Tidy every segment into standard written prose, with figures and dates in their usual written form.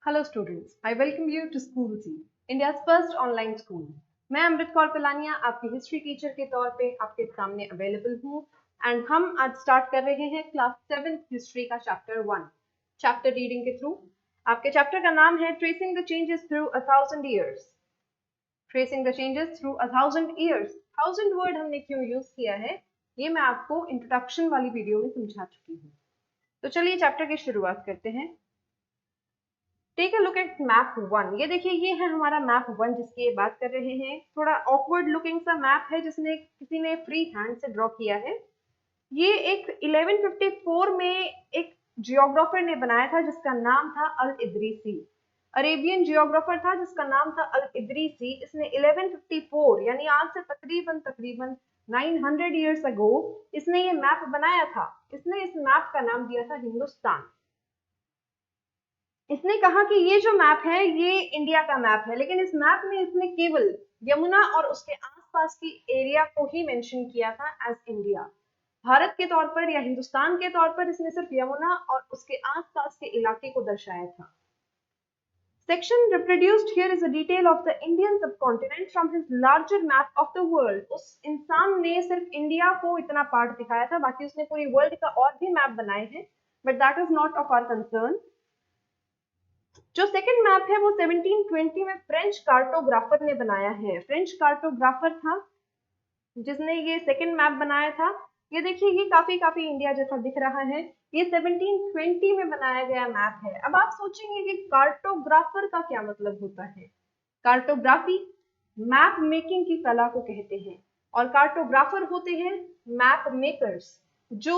Hello students, I welcome you to school C, India's first online school. मैं अमृत कौर पिलानिया आपकी history teacher के तौर पे आपके सामने अवेलेबल हूँ। एंड हम आज स्टार्ट कर रहे हैं क्लास 7 हिस्ट्री का चैप्टर 1 चैप्टर रीडिंग के थ्रू। आपके चैप्टर का नाम है tracing the changes through 1000 years। Tracing the changes through 1000 years। 1000 word हमने क्यों यूज किया है ये मैं आपको इंट्रोडक्शन वाली वीडियो में समझा चुकी हूँ। तो चलिए चैप्टर की शुरुआत करते हैं। Take a look at map 1। ये देखिए, ये है हमारा मैप 1 जिसकी ये बात कर रहे हैं। थोड़ा ऑकवर्ड लुकिंग सा मैप है जिसने किसी ने फ्री हैंड से ड्रॉ किया है। ये एक 1154 में एक जियोग्राफर ने बनाया था जिसका नाम था अल इदरीसी। अरेबियन जियोग्राफर था जिसका नाम था अल इदरीसी। इसने 1154 यानी आज से तकरीबन 900 इयर्स अगो इसने ये मैप बनाया था। इसने इस मैप का नाम दिया था हिंदुस्तान। इसने कहा कि ये जो मैप है ये इंडिया का मैप है, लेकिन इस मैप में इसने केवल यमुना और उसके आसपास की एरिया को ही मेंशन किया था एज इंडिया। भारत के तौर पर या हिंदुस्तान के तौर पर इसने सिर्फ यमुना और उसके आसपास के इलाके को दर्शाया था। Section reproduced here is a detail of the Indian subcontinent from his larger map of the world। उस इंसान ने सिर्फ इंडिया को इतना पार्ट दिखाया था, बाकी उसने पूरी वर्ल्ड का और भी मैप बनाए हैं, but that is not of our concern. जो सेकंड मैप है वो 1720 में फ्रेंच कार्टोग्राफर ने बनाया है। फ्रेंच कार्टोग्राफर था जिसने ये सेकंड मैप बनाया था। ये देखिए, ये काफी इंडिया जैसा दिख रहा है। ये 1720 में बनाया गया मैप है। अब आप सोचेंगे कि कार्टोग्राफर का क्या मतलब होता है। कार्टोग्राफी मैप मेकिंग की कला को कहते हैं और कार्टोग्राफर होते हैं मैप मेकर्स। जो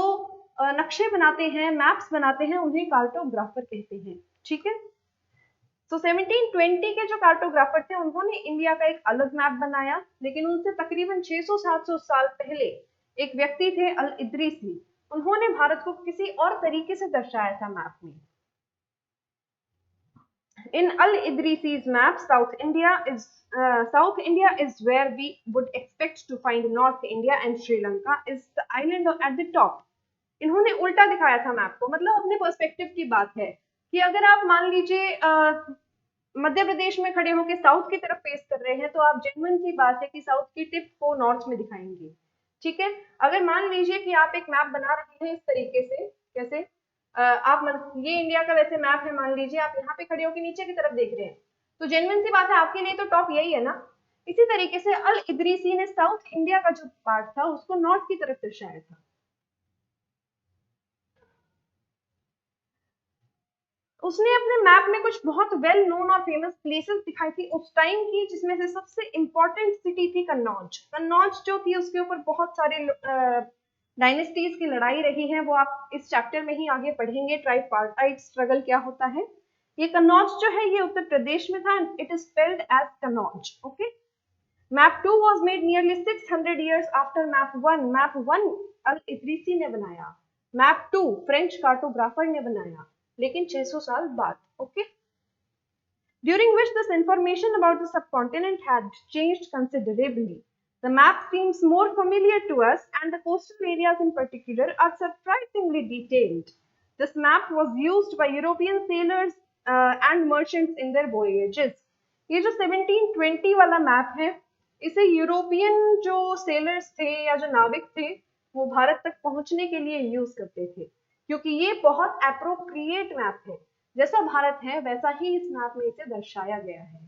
नक्शे बनाते हैं, मैप्स बनाते हैं, उन्हें कार्टोग्राफर कहते हैं। ठीक है। तो 1720 के जो कार्टोग्राफर थे उन्होंने इंडिया का एक अलग मैप बनाया, लेकिन उनसे तकरीबन 600-700 साल पहले एक व्यक्ति थे अल इदरीसी। उन्होंने भारत को किसी और तरीके से दर्शाया था मैप में। In Al Idrisi's map, South India is where we would expect to find North India and Sri Lanka is the island at the top। इन्होंने उल्टा दिखाया था मैप को, मतलब अपने पर्सपेक्टिव की बात है कि अगर आप मान लीजिए मध्य प्रदेश में खड़े होकर साउथ की तरफ फेस कर रहे हैं तो आप जेन्युइन सी बात है कि साउथ की टिप को नॉर्थ में दिखाएंगे। ठीक है। अगर मान लीजिए कि आप एक मैप बना रहे हैं इस तरीके से, कैसे ये इंडिया का वैसे मैप है, मान लीजिए आप यहाँ पे खड़े होकर नीचे की तरफ देख रहे हैं, तो जेन्युइन सी बात है आपके लिए तो टॉप यही है ना। इसी तरीके से अल इदरीसी ने साउथ इंडिया का जो पार्ट था उसको नॉर्थ की तरफ दर्शाया था। उसने अपने मैप में कुछ बहुत वेल नोन और फेमस प्लेसेस दिखाई थी उस टाइम की, जिसमें से सबसे इंपॉर्टेंट सिटी थी कन्नौज। कन्नौज जो थी उसके ऊपर बहुत सारे डायनेस्टीज की लड़ाई रही है, वो आप इस चैप्टर में ही आगे पढ़ेंगे। ट्राइपार्टाइट स्ट्रगल क्या होता है। ये कन्नौज जो है ये उत्तर प्रदेश में था। It is spelled as Kannauj. Okay. Map 2 was made nearly 600 years after map 1। Map 1 al Idrisi ने बनाया, मैप 2 फ्रेंच कार्टोग्राफर ने बनाया, लेकिन 600 साल बाद। Okay. During which this information about the subcontinent had changed considerably. The map seems more familiar to us, and the coastal areas in particular are surprisingly detailed. This map was used by European sailors and merchants in their voyages. ये जो 1720 वाला map है, इसे European जो sellers थे या जो नाविक थे वो भारत तक पहुंचने के लिए यूज करते थे, क्योंकि ये बहुत एप्रोप्रिएट मैप है। जैसा भारत है वैसा ही इस मैप में इसे दर्शाया गया है।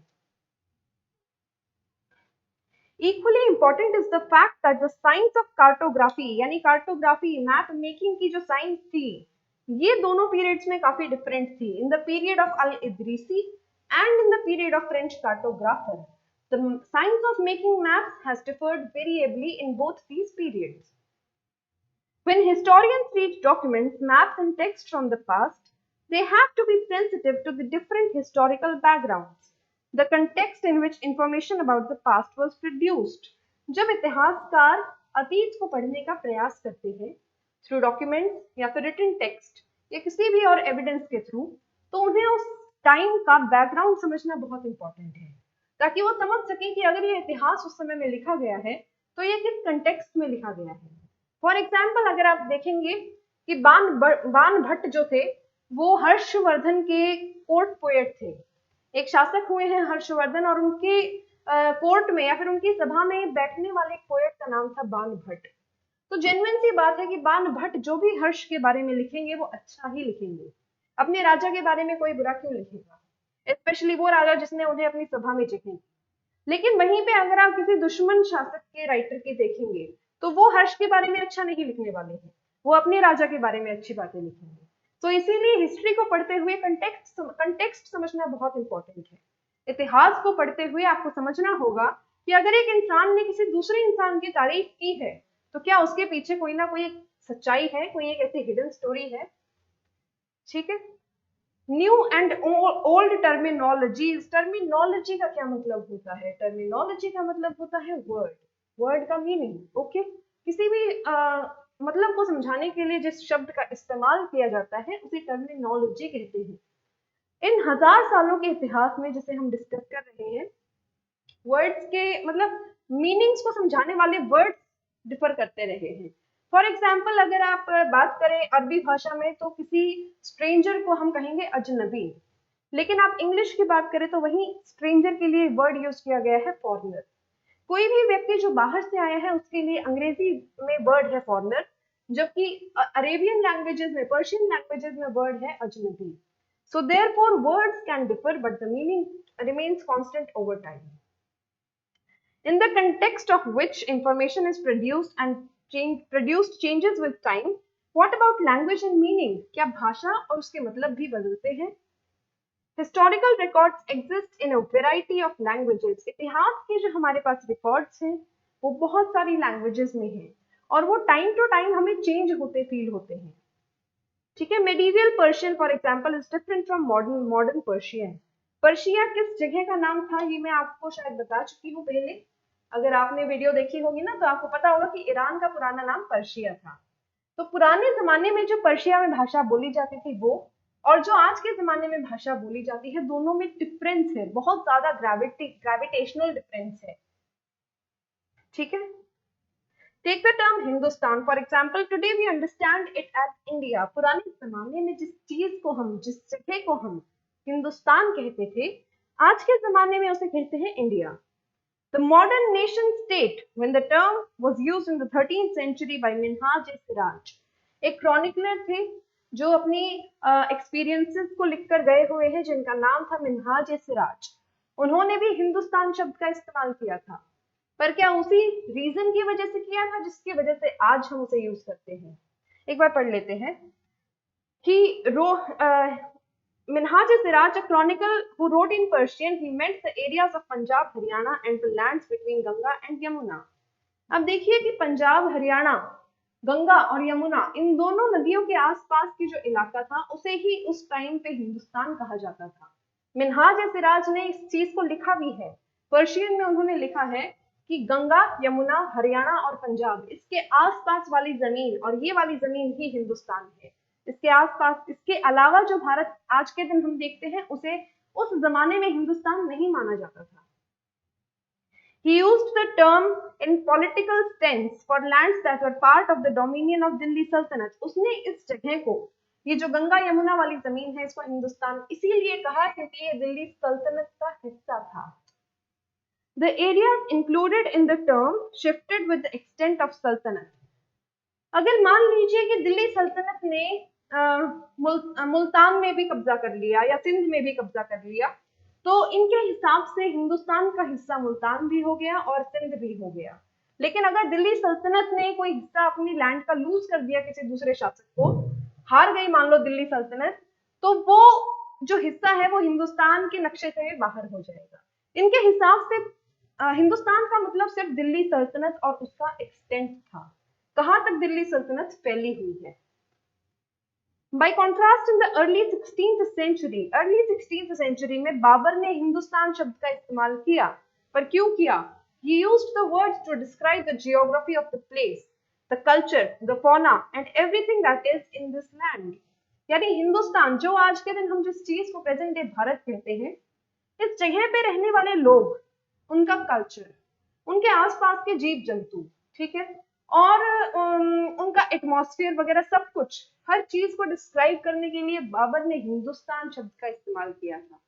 Equally important is the fact that the science of cartography यानी कार्टोग्राफी मैप मेकिंग की जो साइंस थी ये दोनों पीरियड्स में काफी डिफरेंट थी। In the period of al Idrisi and in the period of French cartographer, the science of making maps has differed variably in both these periods. When historians read documents, maps and text from the past, they have to be sensitive to the different historical backgrounds, the context in which information about the past was produced। जब इतिहासकार अतीत को पढ़ने का प्रयास करते हैं through documents या फिर रिटन टेक्स्ट या किसी भी और एविडेंस के थ्रू, तो उन्हें उस टाइम का बैकग्राउंड समझना बहुत इंपॉर्टेंट है, ताकि वो समझ सकें कि अगर ये इतिहास उस समय में लिखा गया है तो ये किस कंटेक्स्ट में लिखा गया है। फॉर एग्जाम्पल, अगर आप देखेंगे कि बाण भट्ट जो थे वो हर्षवर्धन के कोर्ट पोएट थे। एक शासक हुए हैं हर्षवर्धन, और उनके कोर्ट में या फिर उनकी सभा में बैठने वाले पोएट का नाम था बाण भट्ट। तो जेन्युइन सी बात है कि बाण भट्ट जो भी हर्ष के बारे में लिखेंगे वो अच्छा ही लिखेंगे। अपने राजा के बारे में कोई बुरा क्यों लिखेगा, स्पेशली वो राजा जिसने उन्हें अपनी सभा में जगह। लेकिन वहीं पे अगर आप किसी दुश्मन शासक के राइटर के देखेंगे तो वो हर्ष के बारे में अच्छा नहीं लिखने वाले हैं, वो अपने राजा के बारे में अच्छी बातें लिखेंगे। तो इसीलिए हिस्ट्री को पढ़ते हुए कंटेक्स्ट समझना बहुत इंपॉर्टेंट है। इतिहास को पढ़ते हुए आपको समझना होगा कि अगर एक इंसान ने किसी दूसरे इंसान की तारीफ की है तो क्या उसके पीछे कोई ना कोई सच्चाई है, कोई एक ऐसी हिडन स्टोरी है। ठीक है। New and old terminologies. Terminology का क्या मतलब होता है? टर्मिनोलॉजी का मतलब होता है वर्ड, वर्ड का मीनिंग। ओके, किसी भी मतलब को समझाने के लिए जिस शब्द का इस्तेमाल किया जाता है उसे टर्मिनोलॉजी कहते हैं। इन हजार सालों के इतिहास में जिसे हम डिस्कस कर रहे हैं, वर्ड्स के मतलब मीनिंग्स को समझाने वाले वर्ड्स डिफर करते रहे हैं। फॉर एग्जाम्पल अगर आप बात करें अरबी भाषा में तो किसी स्ट्रेंजर को हम कहेंगे अजनबी, लेकिन आप इंग्लिश की बात करें तो वहीं स्ट्रेंजर के लिए वर्ड यूज किया गया है फॉरेनर। कोई भी व्यक्ति जो बाहर से आया है उसके लिए अंग्रेजी में वर्ड है फॉरेनर, जबकि अरेबियन लैंग्वेजेस में, पर्शियन लैंग्वेजेस में वर्ड है अजनबी। So therefore words can differ but the meaning remains constant over time. In the context of which information is produced and produced changes with time, what about language and meaning? क्या भाषा और उसके मतलब भी बदलते हैं? Historical records exist in a variety of languages. इतिहास के जो हमारे पास रिकॉर्ड्स हैं वो बहुत सारी लैंग्वेजेस में हैं और वो टाइम टू टाइम हमें चेंज होते फील होते हैं। ठीक है। Medieval Persian for example is different from modern Persian. Persia किस जगह का नाम था ये मैं आपको शायद बता चुकी हूँ पहले। अगर आपने वीडियो देखी होगी ना तो आपको पता होगा कि ईरान का पुराना नाम पर्शिया था। तो पुराने जमाने में जो पर्शिया में भाषा बोली जाती थी वो और जो आज के जमाने में भाषा बोली जाती है दोनों में डिफरेंस है, बहुत ज्यादा ग्रेविटेशनल डिफरेंस है। ठीक है। Take the term Hindustan for example, today we understand it as India. पुराने जमाने में जिस चीज को हम, जिस जगह को हम हिंदुस्तान कहते थे, आज के जमाने में उसे कहते हैं India. The modern nation state, when the term was used in the 13th century by Minhaj-e-Siraj, एक क्रॉनिकलर थे जो अपनी एक्सपीरियंसेस को लिखकर गए हुए हैं जिनका नाम था मिन्हाज-ए-सिराज। उन्होंने भी हिंदुस्तान शब्द का इस्तेमाल किया था, पर क्या उसी रीजन की वजह से किया था जिसकी वजह से आज हम उसे यूज करते हैं। एक बार पढ़ लेते हैं कि Minhaj-e-Siraj, a chronicle who wrote in Persian, he meant the areas of Punjab, Haryana and the lands between Ganga and Yamuna. अब देखिए कि पंजाब, हरियाणा, गंगा और यमुना इन दोनों नदियों के आसपास की जो इलाका था उसे ही उस टाइम पे हिंदुस्तान कहा जाता था। मिन्हाज-ए-सिराज ने इस चीज को लिखा भी है, पर्शियन में उन्होंने लिखा है कि गंगा, यमुना, हरियाणा और पंजाब इसके आसपास वाली जमीन और ये वाली जमीन ही हिंदुस्तान है। इसके आसपास, इसके अलावा जो भारत आज के दिन हम देखते हैं उसे उस जमाने में हिंदुस्तान नहीं माना जाता था। He used the term in political sense for lands that were part of the dominion of Delhi Sultanate. उसने इस जगह को, ये जो गंगा यमुना वाली जमीन है, इसको हिंदुस्तान इसीलिए कहा क्योंकि ये दिल्ली सल्तनत का हिस्सा था। The areas included in the term shifted with the extent of sultanate. अगर मान लीजिए कि दिल्ली सल्तनत ने मुल्तान में भी कब्जा कर लिया या सिंध में भी कब्जा कर लिया तो इनके हिसाब से हिंदुस्तान का हिस्सा मुल्तान भी हो गया और सिंध भी हो गया। लेकिन अगर दिल्ली सल्तनत ने कोई हिस्सा अपनी लैंड का लूज कर दिया किसी दूसरे शासक को, हार गई मान लो दिल्ली सल्तनत, तो वो जो हिस्सा है वो हिंदुस्तान के नक्शे से बाहर हो जाएगा। इनके हिसाब से हिंदुस्तान का मतलब सिर्फ दिल्ली सल्तनत और उसका एक्सटेंट था, कहां तक दिल्ली सल्तनत फैली हुई है। By contrast, in the early 16th century में बाबर ने हिंदुस्तान शब्द का इस्तेमाल किया, पर क्यों किया? He used the words to describe the geography of the place, the culture, the fauna and everything that is in this land. यानी हिंदुस्तान, जो आज के दिन हम जिस चीज को प्रेजेंट डे भारत कहते हैं, इस जगह पे रहने वाले लोग, उनका कल्चर, उनके आसपास के जीव जंतु, ठीक है, और उनका एटमॉस्फेयर वगैरह सब कुछ, हर चीज को डिस्क्राइब करने के लिए बाबर ने हिंदुस्तान शब्द का इस्तेमाल किया था।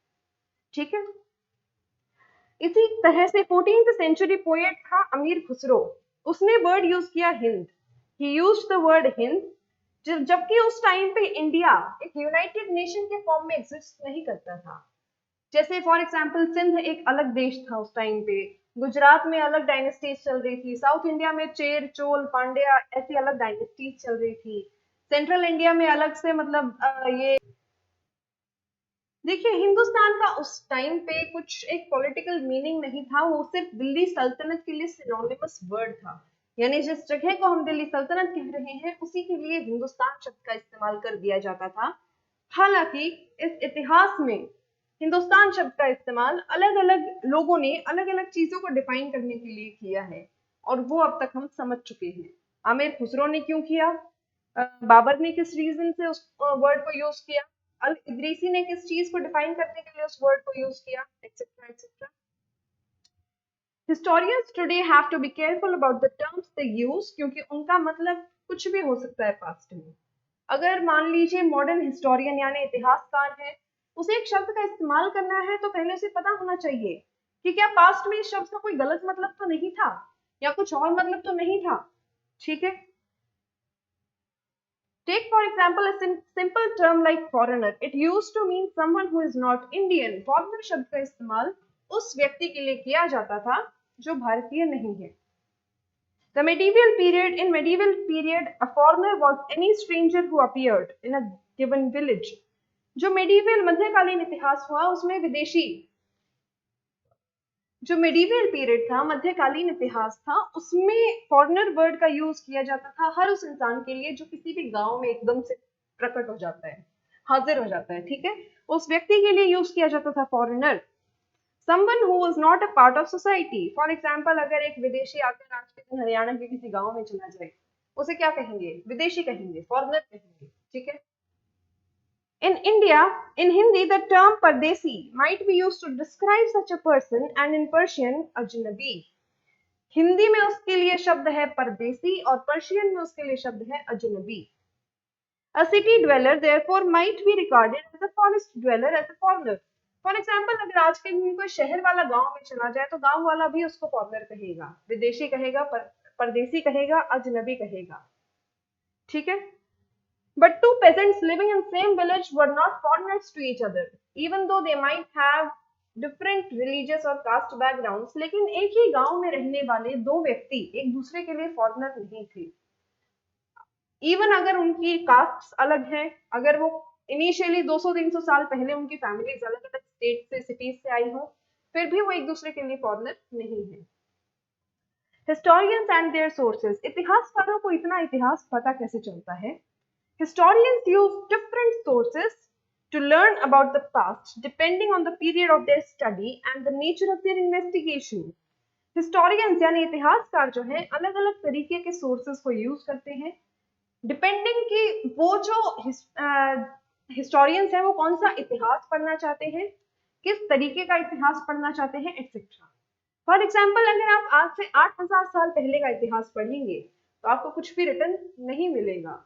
ठीक है। इसी तरह से 14th सेंचुरी पोएट था अमीर खुसरो, उसने वर्ड यूज किया हिंद, ही यूज्ड द वर्ड हिंद, जबकि उस टाइम पे इंडिया एक यूनाइटेड नेशन के फॉर्म में एग्जिस्ट नहीं करता था। जैसे फॉर एग्जांपल सिंध एक अलग देश था उस टाइम पे, गुजरात में अलग डायनेस्टीज चल रही थी, साउथ इंडिया में चेर चोल पांड्या ऐसी अलग डायनेस्टीज चल रही थी, सेंट्रल इंडिया में अलग से मतलब ये देखिए हिंदुस्तान का उस टाइम पे कुछ एक पॉलिटिकल मीनिंग नहीं था, वो सिर्फ दिल्ली सल्तनत के लिए सिनोनिमस वर्ड था। यानी जिस जगह को हम दिल्ली सल्तनत कह रहे हैं उसी के लिए हिंदुस्तान शब्द का इस्तेमाल कर दिया जाता था। हालांकि इस इतिहास में हिंदुस्तान शब्द का इस्तेमाल अलग अलग लोगों ने अलग अलग चीजों को डिफाइन करने के लिए किया है, और वो अब तक हम समझ चुके हैं। आमिर खुसरो ने क्यों किया, बाबर ने किस रीजन से उस वर्ड को यूज किया, अल इदरीसी ने किस चीज को डिफाइन करने के लिए उस वर्ड को यूज किया, etcetera etcetera. Historians today have to be careful about the terms they use, क्योंकि उनका मतलब कुछ भी हो सकता है पास्ट में। अगर मान लीजिए मॉडर्न हिस्टोरियन यानी इतिहासकार है, उसे एक शब्द का इस्तेमाल करना है तो पहले उसे पता होना चाहिए कि क्या पास्ट में इस शब्द का कोई गलत मतलब तो नहीं था या कुछ और मतलब तो नहीं था। ठीक है। Take for example a simple term like foreigner. It used to mean someone who is not Indian. Foreigner शब्द का इस्तेमाल उस व्यक्ति के लिए किया जाता था जो भारतीय नहीं है। The medieval period. In medieval period, a foreigner was any stranger who appeared in a given village. जो medieval मध्यकालीन इतिहास हुआ उसमें विदेशी, जो मेडिवल पीरियड था मध्यकालीन इतिहास था, उसमें फॉरेनर वर्ड का यूज किया जाता था हर उस इंसान के लिए जो किसी भी गांव में एकदम से प्रकट हो जाता है, हाजिर हो जाता है। ठीक है, उस व्यक्ति के लिए यूज किया जाता था foreigner. Someone who was not a part of society. For example अगर एक विदेशी आकर आज के दिन हरियाणा के किसी गांव में चला जाए, उसे क्या कहेंगे, विदेशी कहेंगे, फॉरेनर कहेंगे। ठीक है। In India, in Hindi, the term Pardesi might be used to describe such a person, and in Persian, Ajnabi. Hindi में उसके लिए शब्द है परदेसी और पर्शियन में उसके लिए शब्द है अजनबी। A city dweller therefore might be regarded as a forest dweller as a foreigner. For example, अगर आज के दिन कोई शहर वाला गांव में चला जाए तो गांव वाला भी उसको फॉरेनर कहेगा, विदेशी कहेगा, परदेसी कहेगा, अजनबी कहेगा। ठीक है। But two peasants living in same village were not foreigners to each other, even though they might have different religious और caste backgrounds. लेकिन एक ही गांव में रहने वाले दो व्यक्ति एक दूसरे के लिए फॉरेनर नहीं थे। इवन अगर उनकी कास्ट अलग है, अगर वो इनिशियली 200-300 साल पहले उनकी फैमिलीज अलग अलग स्टेट से सिटीज से आई हो, फिर भी वो एक दूसरे के लिए फॉरेनर नहीं है। Historians and their sources. इतिहासकारों को इतना इतिहास पता कैसे चलता है? Historians use different sources to learn about the past depending on the period of their study and the nature of their investigation. Historians यानी इतिहासकार जो हैं अलग अलग तरीके के sources को use करते हैं डिपेंडिंग कि वो जो historians हैं वो कौन सा इतिहास पढ़ना चाहते हैं, किस तरीके का इतिहास पढ़ना चाहते हैं, एक्सेट्रा। फॉर एग्जाम्पल अगर आप आज से 8000 साल पहले का इतिहास पढ़ेंगे तो आपको कुछ भी रिटर्न नहीं मिलेगा,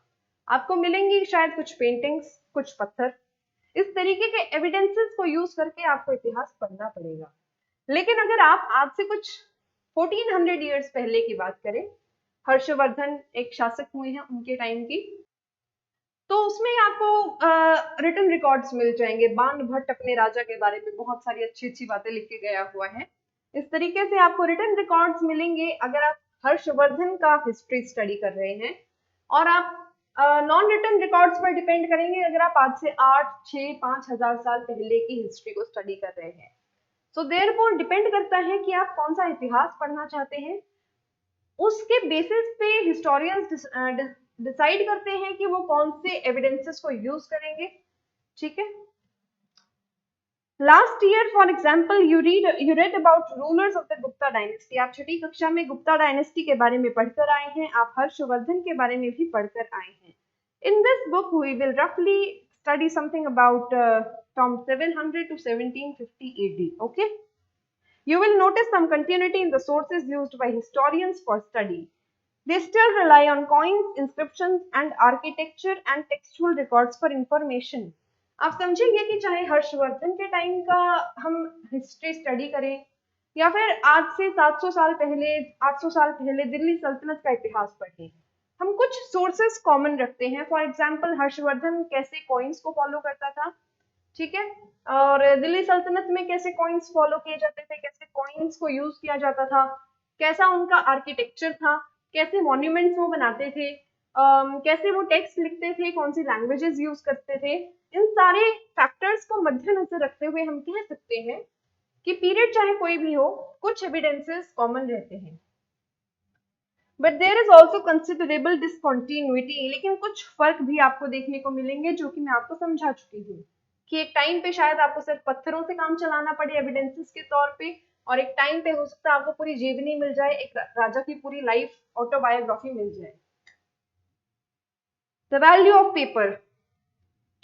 आपको मिलेंगी शायद कुछ पेंटिंग्स, कुछ पत्थर। इस तरीके के एविडेंसेस को यूज करके आपको इतिहास पढ़ना पड़ेगा। लेकिन अगर आप आज से कुछ 1400 ईयर्स पहले की बात करें, हर्षवर्धन एक शासक हुए हैं उनके टाइम की, तो उसमें आपको रिटन रिकॉर्ड्स मिल जाएंगे। बाण भट्ट अपने राजा के बारे में बहुत सारी अच्छी अच्छी बातें लिख के गया हुआ है। इस तरीके से आपको रिटन रिकॉर्ड्स मिलेंगे अगर आप हर्षवर्धन का हिस्ट्री स्टडी कर रहे हैं, और आप नॉन रिटन रिकॉर्ड्स पर डिपेंड करेंगे अगर आप आज से 8, 6, 5000 साल पहले की हिस्ट्री को स्टडी कर रहे हैं। सो देयरफॉर डिपेंड करता है कि आप कौन सा इतिहास पढ़ना चाहते हैं, उसके बेसिस पे हिस्टोरियंस डिसाइड करते हैं कि वो कौन से एविडेंसेस को यूज करेंगे। ठीक है। Last year for example you read about rulers of the Gupta dynasty. आप छठी कक्षा में गुप्ता डायनेस्टी के बारे में पढ़कर आए हैं, आप हर्षवर्धन के बारे में भी पढ़कर आए हैं। In this book we will रफली study something about from 700 to 1750 AD. Okay, you will notice some continuity in the sources used by historians for study. They still rely on coins, inscriptions and architecture and textual records for information. आप समझेंगे कि चाहे हर्षवर्धन के time का हम history study करें या फिर आज से 700 साल पहले, 800 साल पहले दिल्ली सल्तनत का इतिहास पढ़ें, हम कुछ सोर्सेस कॉमन रखते हैं। फॉर एग्जाम्पल हर्षवर्धन कैसे कॉइन्स को फॉलो करता था, ठीक है, और दिल्ली सल्तनत में कैसे कॉइन्स फॉलो किए जाते थे, कैसे कॉइन्स को यूज किया जाता था, कैसा उनका आर्किटेक्चर था, कैसे मॉन्यूमेंट्स वो बनाते थे, कैसे वो टेक्स्ट लिखते थे, कौन सी लैंग्वेजेस यूज करते थे। इन सारे फैक्टर्स को मद्देनजर रखते हुए हम कह सकते हैं कि पीरियड चाहे कोई भी हो, कुछ एविडेंसेस कॉमन रहते हैं। But there is also considerable discontinuity, लेकिन कुछ फर्क भी आपको देखने को मिलेंगे जो कि मैं आपको समझा चुकी हूँ कि एक टाइम पे शायद आपको सिर्फ पत्थरों से काम चलाना पड़े एविडेंसेस के तौर पे, और एक टाइम पे हो सकता है आपको पूरी जीवनी मिल जाए, एक राजा की पूरी लाइफ ऑटोबायोग्राफी मिल जाए। द वैल्यू ऑफ पेपर,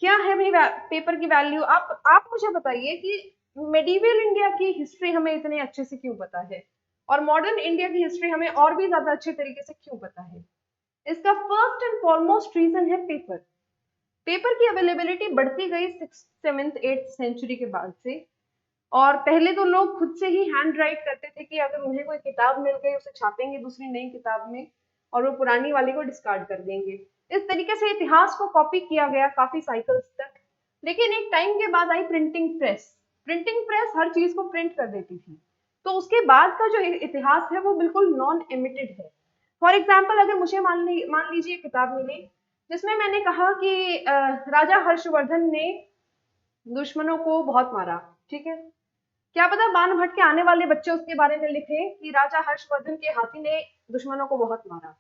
क्या है भाई पेपर की वैल्यू? आप मुझे बताइए कि मेडिवल इंडिया की हिस्ट्री हमें इतने अच्छे से क्यों पता है और मॉडर्न इंडिया की हिस्ट्री हमें और भी ज्यादा अच्छे तरीके से क्यों पता है? इसका फर्स्ट एंड फॉरमोस्ट रीजन है पेपर। पेपर की अवेलेबिलिटी बढ़ती गई 6th 7th 8th सेंचुरी के बाद से, और पहले तो लोग खुद से ही हैंड राइट करते थे कि अगर उन्हें कोई किताब मिल गई उसे छापेंगे दूसरी नई किताब में और वो पुरानी वाली को डिस्कार्ड कर देंगे। इस तरीके से इतिहास को कॉपी किया गया काफी साइकिल्स तक। लेकिन एक टाइम के बाद आई प्रिंटिंग प्रेस। प्रिंटिंग प्रेस हर चीज को प्रिंट कर देती थी, तो उसके बाद का जो इतिहास है वो बिल्कुल नॉन एमिटेड है। फॉर एग्जाम्पल अगर मुझे मान लीजिए किताब मिली जिसमें मैंने कहा कि राजा हर्षवर्धन ने दुश्मनों को बहुत मारा, ठीक है, क्या पता बाण भट्ट के आने वाले बच्चे उसके बारे में लिखे कि राजा हर्षवर्धन के हाथी ने दुश्मनों को बहुत मारा।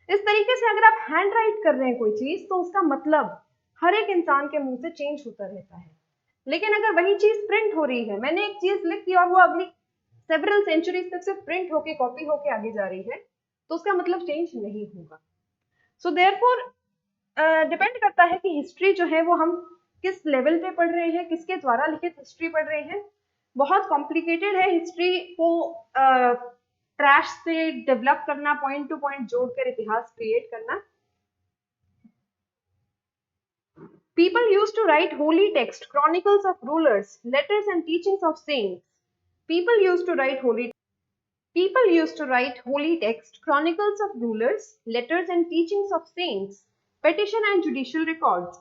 इस तरीके से अगर आप हैंड राइट कर रहे हैं कोई चीज तो उसका मतलब हर एक इंसान के मुंह से चेंज होता रहता है। लेकिन अगर वही चीज प्रिंट हो रही है, मैंने एक चीज लिख दी और वो अगली सेवरल सेंचुरीज तक सिर्फ प्रिंट होके कॉपी होके आगे जा रही है, तो उसका मतलब चेंज नहीं होगा। सो देयरफॉर डिपेंड करता है कि हिस्ट्री जो है वो हम किस लेवल पे पढ़ रहे हैं, किसके द्वारा लिखित हिस्ट्री पढ़ रहे हैं। बहुत कॉम्प्लिकेटेड है हिस्ट्री को ट्रैश से डेवलप करना, पॉइंट टू पॉइंट जोड़कर इतिहास क्रिएट करना। People used to write holy text, chronicles of rulers, letters and teachings of saints. People used to write holy text, chronicles of rulers, letters and teachings of saints, petition and judicial records.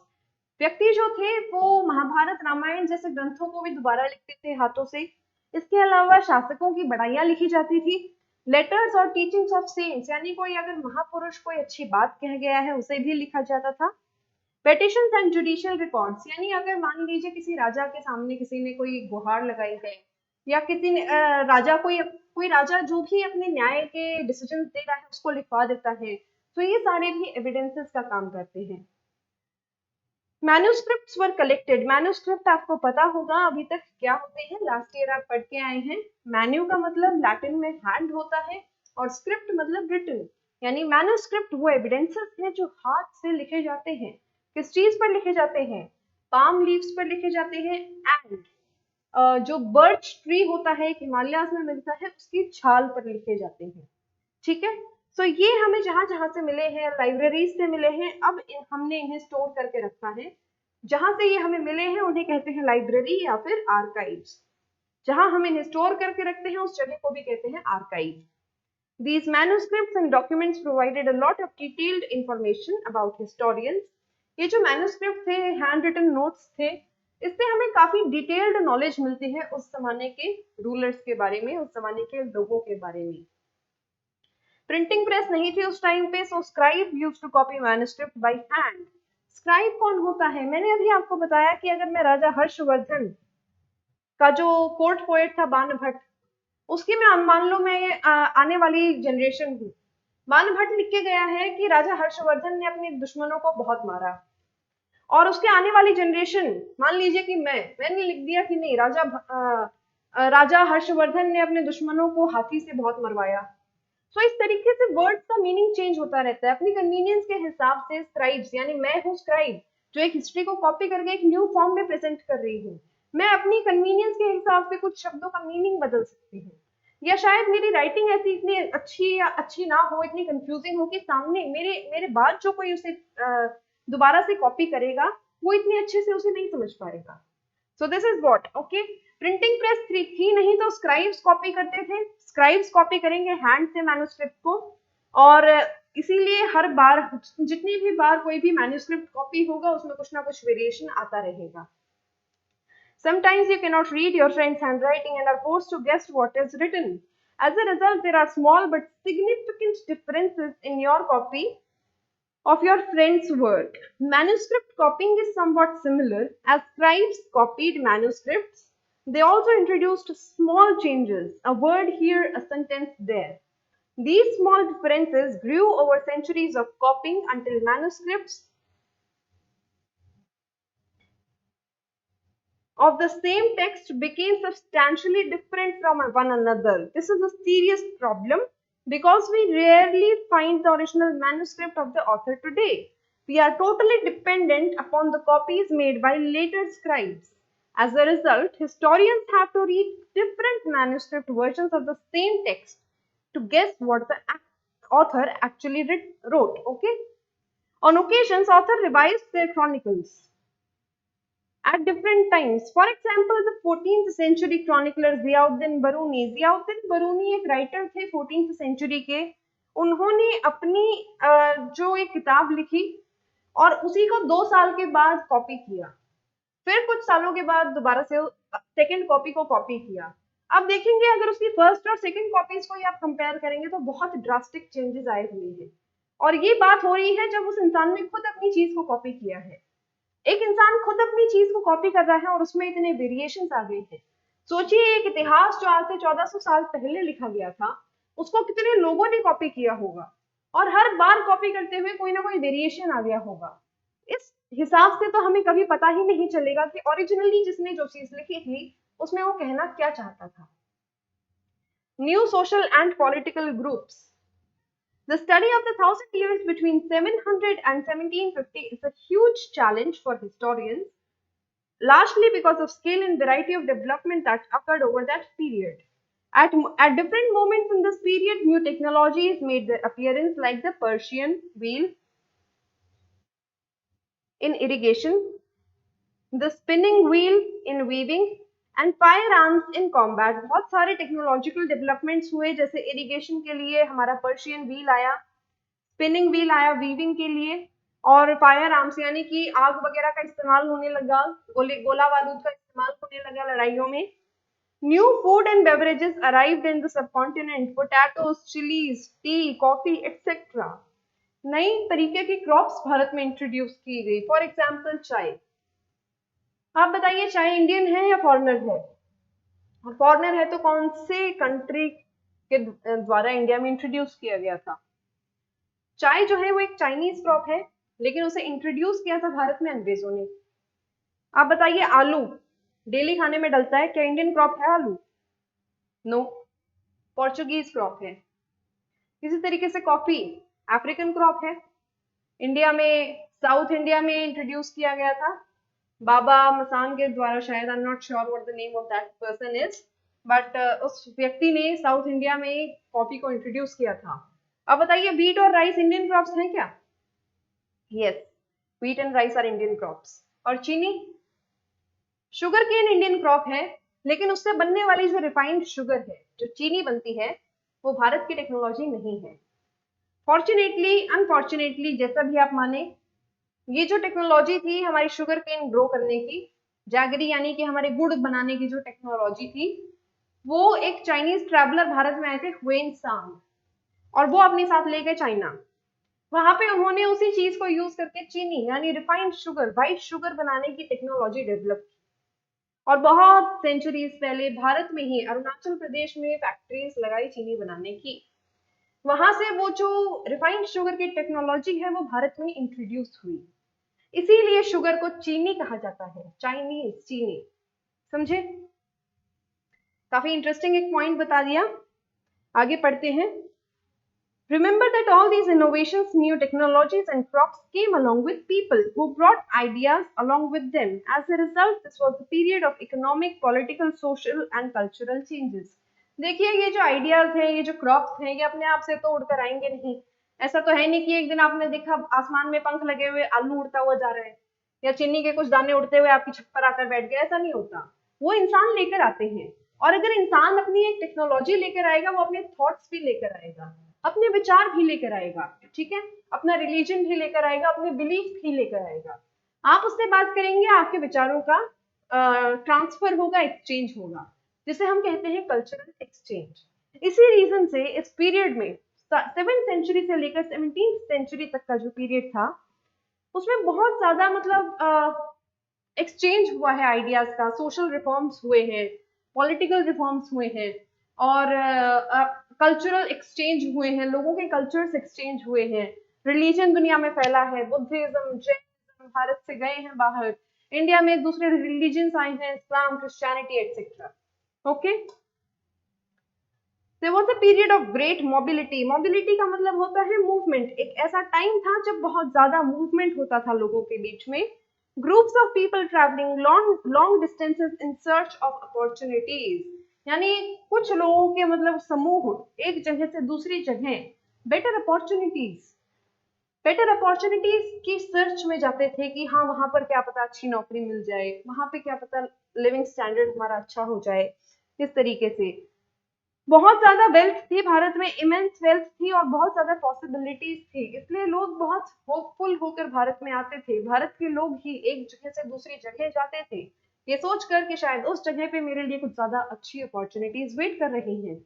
व्यक्ति जो थे वो महाभारत रामायण जैसे ग्रंथों को भी दोबारा लिखते थे हाथों से। इसके अलावा शासकों की बड़ाइयां लिखी जाती थी। लेटर्स और टीचिंग्स ऑफ सेंट्स, यानी कोई अगर महापुरुष कोई अच्छी बात कह गया है उसे भी लिखा जाता था। पेटिशंस एंड जुडिशियल रिकॉर्ड्स, यानी अगर मान लीजिए किसी राजा के सामने किसी ने कोई गुहार लगाई है या किसी ने कोई राजा जो भी अपने न्याय के डिसीजन दे रहा है उसको लिखवा देता है, तो ये सारे भी एविडेंसेस का काम करते हैं। मैन्यूस्क्रिप्ट्स वर कलेक्टेड। मैन्यूस्क्रिप्ट आपको पता होगा अभी तक क्या होते हैं, लास्ट ईयर आप पढ़ के आए हैं। मैन्यू का मतलब लैटिन में हैंड होता है और स्क्रिप्ट मतलब रिटन, यानी मैन्यूस्क्रिप्ट वो एविडेंसेस हैं जो हाथ से लिखे जाते हैं। किस चीज पर लिखे जाते हैं? पाम लीव्स पर लिखे जाते हैं एंड जो बर्च ट्री होता है हिमालयाज में मिलता है उसकी छाल पर लिखे जाते हैं, ठीक है। तो ये हमें जहां जहां से मिले हैं, लाइब्रेरीज से मिले हैं, अब हमने इन्हें स्टोर करके रखा है। जहां से ये हमें मिले हैं उन्हें कहते हैं लाइब्रेरी या फिर आर्काइव्स। जहां हम इन्हें स्टोर करके रखते हैं उस जगह को भी कहते हैं archive. These manuscripts and documents provided a lot of detailed information about historians. ये जो मैन्यूस्क्रिप्ट थे, हैंड रिटन नोट्स थे, इससे हमें काफी डिटेल्ड नॉलेज मिलती है उस जमाने के रूलर्स के बारे में, उस जमाने के लोगों के बारे में। प्रिंटिंग प्रेस नहीं थी उस टाइम पे, so scribe used to copy manuscript by hand. Scribe कौन होता है? मैंने अभी आपको बताया कि अगर मैं राजा हर्षवर्धन का जो कोर्ट पोएट था बाण भट्ट, उसकी मैं मान लो मैं आने वाली जनरेशन हूँ। बाण भट्ट लिख के गया है कि राजा हर्षवर्धन ने अपने दुश्मनों को बहुत मारा, और उसके आने वाली जनरेशन, मान लीजिए कि मैंने लिख दिया कि नहीं, राजा हर्षवर्धन ने अपने दुश्मनों को हाथी से बहुत मरवाया। तो इस तरीके से वर्ड्स का मीनिंग चेंज होता रहता है अपनी कन्वीनियंस के हिसाब से। स्क्राइब्स, यानी मैं हूँ स्क्राइब जो एक हिस्ट्री को कॉपी करके एक न्यू फॉर्म में प्रेजेंट कर रही हूँ। मैं अपनी कन्वीनियंस के हिसाब से कुछ शब्दों का मीनिंग बदल सकती हूँ, या शायद मेरी राइटिंग ऐसी इतनी अच्छी या अच्छी ना हो, इतनी कंफ्यूजिंग हो कि सामने मेरे बाद जो कोई उसे दोबारा से कॉपी करेगा वो इतनी अच्छे से उसे नहीं समझ पाएगा। So this is what, okay. Printing press थी नहीं तो स्क्राइब्स कॉपी करते थे, स्क्राइब्स कॉपी करेंगे हैंड से मैन्युस्क्रिप्ट को, और इसीलिए हर बार जितनी भी बार कोई भी मैन्युस्क्रिप्ट कॉपी होगा उसमें कुछ ना कुछ वेरिएशन आता रहेगा। Sometimes you cannot read your friend's handwriting and are forced to guess what is written. As a result, there are small but significant differences in your copy of your friend's work. Manuscript copying is somewhat similar as scribes copied manuscripts. They also introduced small changes, a word here, a sentence there. These small differences grew over centuries of copying until manuscripts of the same text became substantially different from one another. This is a serious problem because we rarely find the original manuscript of the author today. We are totally dependent upon the copies made by later scribes. As a result, historians have to read different manuscript versions of the same text to guess what the author actually wrote. Okay? On occasions, author revised their chronicles at different times. For example, the 14th century chronicler Ziauddin Baruni. Ziauddin Baruni एक writer थे 14th century के। उन्होंने अपनी जो एक किताब लिखी और उसी को 2 साल के बाद कॉपी किया, फिर कुछ सालों के बाद दोबारा से सेकंड कॉपी को कॉपी किया। अब देखेंगे अगर उसकी फर्स्ट और सेकंड कॉपीज को आप कंपेयर करेंगे तो बहुत ड्रास्टिक चेंजेस आए हुए हैं, और ये बात हो रही है जब उस इंसान ने खुद अपनी चीज को कॉपी किया है। एक इंसान खुद अपनी चीज को कॉपी कर रहा है और उसमें इतने वेरिएशंस आ गए हैं। सोचिए एक इतिहास जो आज से 1400 साल पहले लिखा गया था, उसको कितने लोगों ने कॉपी किया होगा, और हर बार कॉपी करते हुए कोई ना कोई वेरिएशन आ गया होगा। इस हिसाब से तो हमें कभी पता ही नहीं चलेगा कि ओरिजिनली जिसने जो चीज लिखी थी उसमें वो कहना क्या चाहता था। New social and political groups. The study of the 1,000 years between 700 and 1750 is a huge challenge for historians, largely because of scale and variety of development that occurred over that period. At different moments in this period, new technologies made their appearance, like the Persian wheel in irrigation, the spinning wheel in weaving, and fire arms in combat. बहुत सारे technological developments हुए, जैसे irrigation के लिए हमारा Persian wheel आया, spinning wheel आया weaving के लिए, और फायर आर्म्स यानी कि आग वगैरह का इस्तेमाल होने लगा, गोला बारूद का इस्तेमाल होने लगा लड़ाइयों में। New food and beverages arrived in the subcontinent, potatoes, chillies, T, coffee etcetera. नई तरीके की क्रॉप्स भारत में इंट्रोड्यूस की गई, फॉर एग्जाम्पल चाय। आप बताइए चाय इंडियन है या फॉरेनर है? फॉरेनर है तो कौन से कंट्री के द्वारा इंडिया में इंट्रोड्यूस किया गया था? चाय जो है वो एक चाइनीज क्रॉप है, लेकिन उसे इंट्रोड्यूस किया था भारत में अंग्रेजों ने। आप बताइए आलू डेली खाने में डलता है, क्या इंडियन क्रॉप है आलू? नो, पोर्चुगीज क्रॉप है। इसी तरीके से कॉफी अफ्रीकन क्रॉप है, इंडिया में साउथ इंडिया में इंट्रोड्यूस किया गया था बाबा मसान के द्वारा, शायद। I am not sure what the name of that person is, but उस व्यक्ति ने साउथ इंडिया में कॉफी को इंट्रोड्यूस किया था। अब बताइए व्हीट और राइस इंडियन क्रॉप्स हैं क्या? Yes, wheat and rice are Indian crops. और चीनी, शुगर केन इंडियन क्रॉप है, लेकिन उससे बनने वाली जो रिफाइंड शुगर है, जो चीनी बनती है, वो भारत की टेक्नोलॉजी नहीं है। फॉर्चुनेटली अनफॉर्चुनेटली, जैसा भी आप माने, ये जो टेक्नोलॉजी थी हमारी शुगर केन ग्रो करने की, जैगरी यानी कि हमारे गुड़ बनाने की जो टेक्नोलॉजी थी, वो एक चाइनीज ट्रैवलर भारत में आए थे, हुएन सांग, और वो अपने साथ ले गए चाइना। वहां पे उन्होंने उसी चीज को यूज करके चीनी यानी रिफाइंड शुगर, व्हाइट शुगर बनाने की टेक्नोलॉजी डेवलप की, और बहुत सेंचुरीज पहले भारत में ही अरुणाचल प्रदेश में फैक्ट्रीज लगाई चीनी बनाने की। वहां से वो जो रिफाइंड शुगर की टेक्नोलॉजी है वो भारत में इंट्रोड्यूस हुई, इसीलिए शुगर को चीनी कहा जाता है, चाइनीज चीनी। समझे? काफी इंटरेस्टिंग एक पॉइंट बता दिया। आगे पढ़ते हैं। Remember that all these innovations, new technologies and crops came along with people who brought ideas along with them. As a result, this was a period of economic, political, social and cultural changes. देखिए ये जो ideas हैं, ये जो crops हैं, ये अपने आप से तो उड़कर आएंगे नहीं। ऐसा तो है नहीं कि एक दिन आपने देखा आसमान में पंख लगे हुए आलू उड़ता हुआ जा रहा है। या चीनी के कुछ दाने उड़ते हुए आपकी छत पर आकर बैठ गए, ऐसा नहीं होता। वो इंसान लेकर आते हैं। और अगर इंसान अपनी एक टेक्नोलॉजी लेकर आएगा, वो अपने थॉट्स भी लेकर आएगा, अपने विचार भी लेकर आएगा, ठीक है, अपना रिलीजन भी लेकर आएगा, अपने बिलीफ भी लेकर आएगा। आप उससे बात करेंगे, आपके विचारों का ट्रांसफर होगा, एक्सचेंज होगा, जिसे हम कहते हैं कल्चरल एक्सचेंज। इसी रीजन से इस पीरियड में 7th सेंचुरी से लेकर 17th सेंचुरी तक का जो पीरियड था, उसमें बहुत ज्यादा मतलब एक्सचेंज हुआ है आइडियाज का, सोशल रिफॉर्म्स हुए हैं, पॉलिटिकल रिफॉर्म्स हुए हैं, और कल्चरल एक्सचेंज हुए हैं, लोगों के कल्चर्स एक्सचेंज हुए हैं, रिलीजन दुनिया में फैला है, बुद्धिज्म, जैनिज्म भारत से गए हैं बाहर, इंडिया में दूसरे रिलीजन्स आए हैं, Islam, Christianity etcetera. Okay, There was a period of great mobility. Mobility का मतलब होता है मूवमेंट। एक ऐसा टाइम था जब बहुत ज्यादा मूवमेंट होता था लोगों के बीच में। Groups of people traveling long distances in search of opportunities. यानी कुछ लोगों के मतलब समूह एक जगह से दूसरी जगह बेटर अपॉर्चुनिटीज की सर्च में जाते थे कि हाँ, वहां पर क्या पता अच्छी नौकरी मिल जाए, वहां पे क्या पता लिविंग स्टैंडर्ड हमारा अच्छा हो जाए। इस तरीके से बहुत ज्यादा वेल्थ थी भारत में, इमेंस वेल्थ थी और बहुत ज्यादा पॉसिबिलिटीज थी, इसलिए लोग बहुत होपफुल होकर भारत में आते थे। भारत के लोग ही एक जगह से दूसरी जगह जाते थे, ये सोचकर कि शायद उस जगह पे मेरे लिए कुछ ज्यादा अच्छी अपॉर्चुनिटीज वेट कर रही हैं।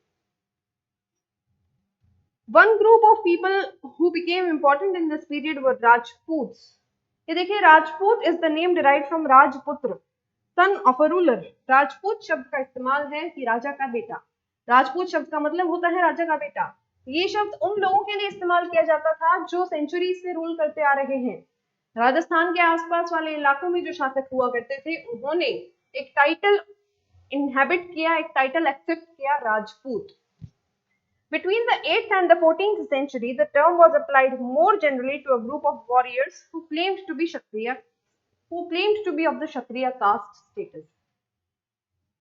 One group of people who became important in this period were Rajputs. ये देखिए, Rajput is the name derived from Rajputra, son of a ruler. Rajput शब्द का इस्तेमाल है कि राजा का बेटा। राजपूत शब्द का मतलब होता है राजा का बेटा। ये शब्द उन लोगों के लिए इस्तेमाल किया जाता था जो सेंचुरी से रूल करते आ रहे हैं। राजस्थान के आसपास वाले इलाकों में जो शासक हुआ करते थे, उन्होंने एक टाइटल इनहेबिट किया, एक टाइटल एक्सेप्ट किया, Rajput. Between the 8th and the 14th century, the term was applied more generally to a group of warriors who claimed to be of the Kshatriya caste status.